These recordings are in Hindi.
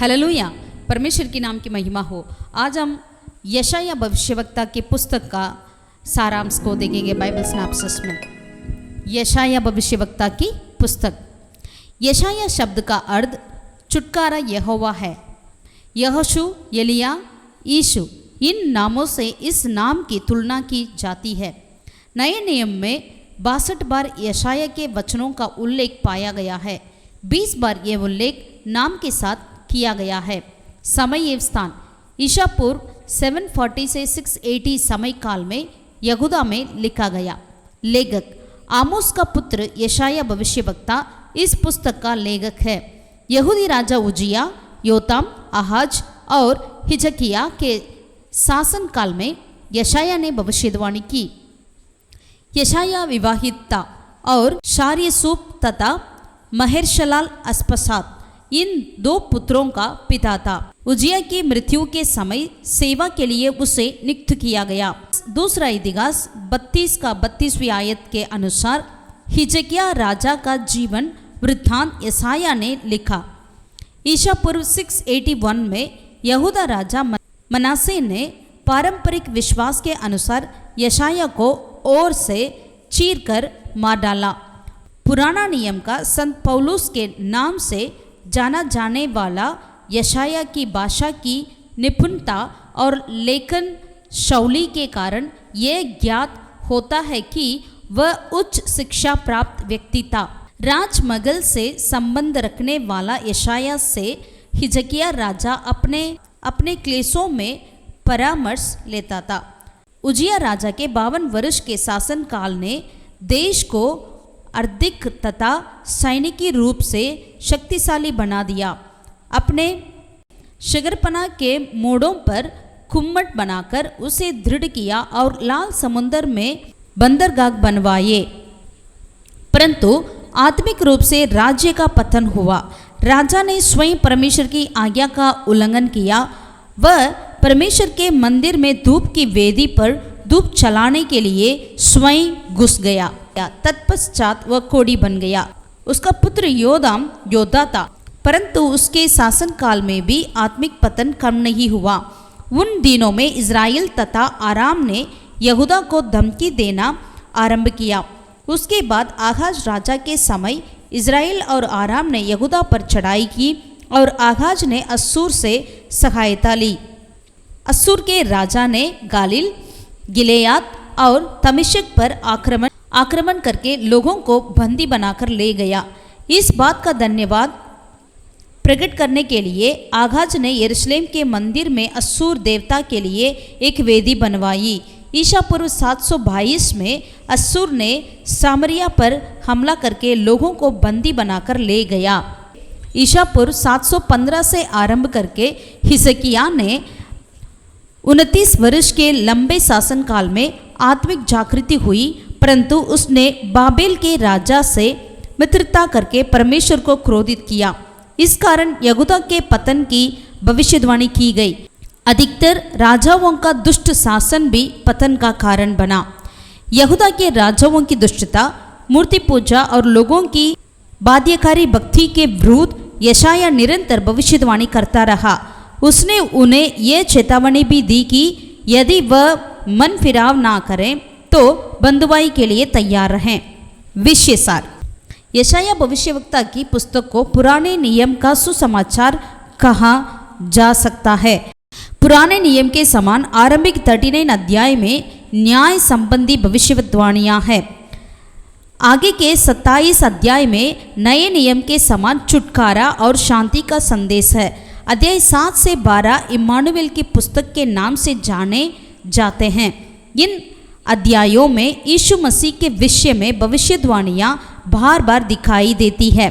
हालेलुया। परमेश्वर के नाम की महिमा हो। आज हम यशाया भविष्यवक्ता की पुस्तक का सारांश को देखेंगे बाइबल सिनॉप्सिस में। यशाया भविष्यवक्ता की पुस्तक। यशाया शब्द का अर्थ छुटकारा यहोवा है। यहोशू, एलिया, यीशु, इन नामों से इस नाम की तुलना की जाती है। नए नियम में 62 बार यशाया के वचनों का उल्लेख पाया गया है। 20 बार ये उल्लेख नाम के साथ किया गया है। समय एवं स्थान ईसा पूर्व 740 से 680 समय काल में यहूदा में लिखा गया। लेखक आमोस का पुत्र यशाया भविष्यवक्ता इस पुस्तक का लेखक है। यहूदी राजा उजिया, योताम, आहाज और हिजकिया के शासन काल में यशाया ने भविष्यवाणी की। यशाया विवाहित था और शार्यसूब तथा महेरशलाल अस्पसात इन 2 पुत्रों का पिता था। उजिया की मृत्यु के समय सेवा के लिए उसे नियुक्त किया गया। दूसरा इतिहास 32 का 32वीं आयत के अनुसार हिजकिया राजा का जीवन वृत्तांत यशाया ने लिखा। ईसा पूर्व 681 में यहूदा राजा मनासे ने पारंपरिक विश्वास के अनुसार यशाया को ओर से चीरकर मार डाला। पुराना नियम का संत पौलुस के नाम से जाना जाने वाला यशाया की भाषा की निपुणता और लेखन शैली के कारण यह ज्ञात होता है कि वह उच्च शिक्षा प्राप्त व्यक्ति था। राजमहल से संबंध रखने वाला यशाया से हिजकिया राजा अपने क्लेशों में परामर्श लेता था। उजिया राजा के 52 वर्ष के शासन काल ने देश को आर्थिक तथा सैनिकी रूप से शक्तिशाली बना दिया। अपने शगरपना के मोड़ों पर कुम्मट बनाकर उसे दृढ़ किया और लाल समुद्र में बंदरगाह बनवाए। परंतु आत्मिक रूप से राज्य का पतन हुआ। राजा ने स्वयं परमेश्वर की आज्ञा का उल्लंघन किया। वह परमेश्वर के मंदिर में धूप की वेदी पर धूप चलाने के लिए स्वयं घुस गया। तत्पश्चात वह कोढ़ी बन गया। उसका पुत्र योदाम योद्धा था, परंतु उसके शासन काल में भी आत्मिक पतन कम नहीं हुआ। उन दिनों में इज़राइल तथा आराम ने यहूदा को धमकी देना आरंभ किया। उसके बाद आहाज राजा के समय इज़राइल और आराम ने यहूदा पर चढ़ाई की और आहाज ने अस्सूर से सहायता ली। अस्सूर के राजा ने गालिल, गिलेयाद और दमिश्क पर आक्रमण करके लोगों को बंदी बनाकर ले गया। इस बात का धन्यवाद प्रकट करने के लिए आगाज ने यरूशलेम के मंदिर में अस्सूर देवता के लिए एक वेदी बनवाई। ईसा पूर्व 722 में अस्सूर ने सामरिया पर हमला करके लोगों को बंदी बनाकर ले गया। ईसा पूर्व 715 से आरंभ करके हिजकिया ने 29 वर्ष के लंबे शासन काल में आत्मिक जागृति हुई, परंतु उसने बाबेल के राजा से मित्रता करके परमेश्वर को क्रोधित किया। इस कारण यहूदा के पतन की भविष्यवाणी की गई। अधिकतर राजाओं का दुष्ट शासन भी पतन का कारण बना। यहूदा के राजाओं की दुष्टता, मूर्ति पूजा और लोगों की बाध्यकारी भक्ति के विरुद्ध यशाया निरंतर भविष्यवाणी करता रहा। उसने उन्हें यह चेतावनी भी दी कि यदि वह मन फिराव ना करें तो बंधुआई के लिए तैयार रहें। विषय सार यशाया भविष्यवक्ता की पुस्तक को पुराने नियम का सुसमाचार कहा जा सकता है। पुराने नियम के समान आरंभिक 39 अध्याय में न्याय संबंधी भविष्यवाणियां हैं। आगे के 27 अध्याय में नए नियम के समान छुटकारा और शांति का संदेश है। अध्याय 7 से 12 इम्मानुएल की पुस्तक के नाम से जाने जाते हैं। इन अध्यायों में यीशु मसीह के विषय में भविष्यवाणियां बार बार दिखाई देती है।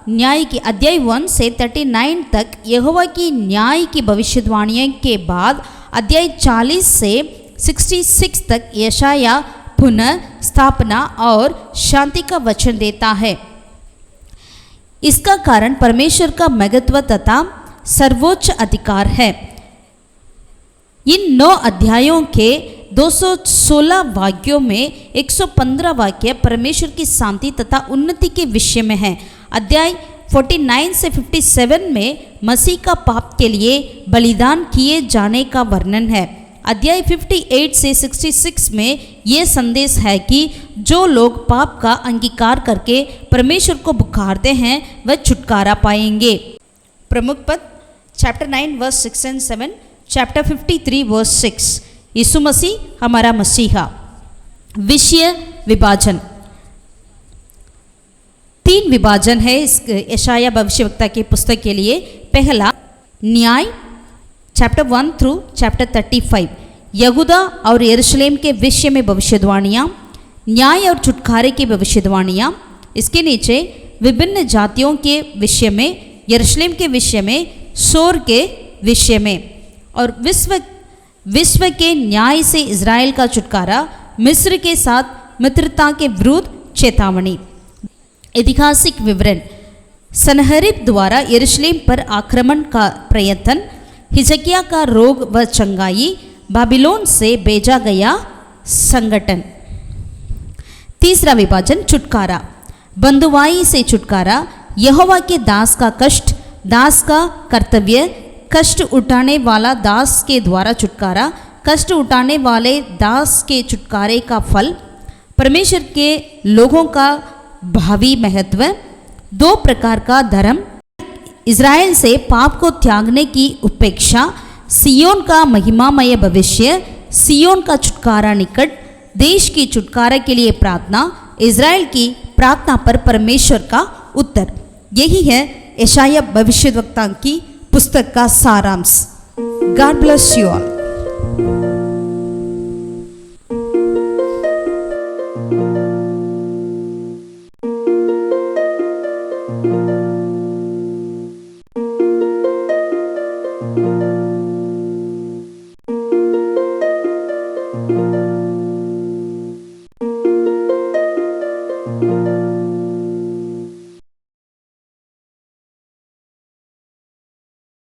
न्याय की अध्याय 1 से 39 तक यहोवा की न्याय की भविष्यवाणियों के बाद अध्याय 40 से 66 तक यशाया पुनः स्थापना और शांति का वचन देता है। इसका कारण परमेश्वर का महत्व तथा सर्वोच्च अधिकार है। इन 9 अध्यायों के 216 वाक्यों में 115 वाक्य परमेश्वर की शांति तथा उन्नति के विषय में है। अध्याय 49 से 57 में मसीह का पाप के लिए बलिदान किए जाने का वर्णन है। अध्याय 58 से 66 में यह संदेश है कि जो लोग पाप का अंगीकार करके परमेश्वर को पुकारते हैं वह छुटकारा पाएंगे। प्रमुख पद chapter 9 verse 6 and 7, chapter 53 verse 6। Yeshu Masih हमारा मसीहा। विषय विभाजन, 3 विभाजन है इस यशाया भविष्यवक्ता की पुस्तक के लिए। पहला, न्याय चैप्टर 1 थ्रू चैप्टर 35, यहूदा और यरूशलेम के विषय में भविष्यवाणियाँ, न्याय और छुटकारे की भविष्यवाणियाँ। इसके नीचे विभिन्न जातियों के विषय में, यरूशलेम के विषय में, सोर के विषय में, और विश्व के न्याय से इज़राइल का छुटकारा, मिस्र के साथ मित्रता के विरुद्ध चेतावनी। ऐतिहासिक विवरण, सनहरीब द्वारा यरूशलेम पर आक्रमण का प्रयत्न, हिजकिय्याह का रोग व चंगाई, बाबिलोन से भेजा गया संगठन। तीसरा विभाजन, छुटकारा, बंधुआई से छुटकारा, यहोवा के दास का कष्ट, दास का कर्तव्य, कष्ट उठाने वाला दास के द्वारा छुटकारा, कष्ट उठाने वाले दास के छुटकारे का फल, परमेश्वर के लोगों का भावी महत्व, 2 प्रकार का धर्म, इज़राइल से पाप को त्यागने की उपेक्षा, सियोन का महिमामय भविष्य, सियोन का छुटकारा निकट, देश की छुटकारा के लिए प्रार्थना, इज़राइल की प्रार्थना पर परमेश्वर का उत्तर। यही है यशाया भविष्यद्वक्ता की पुस्तक का सारांश। God bless you all. Thank you.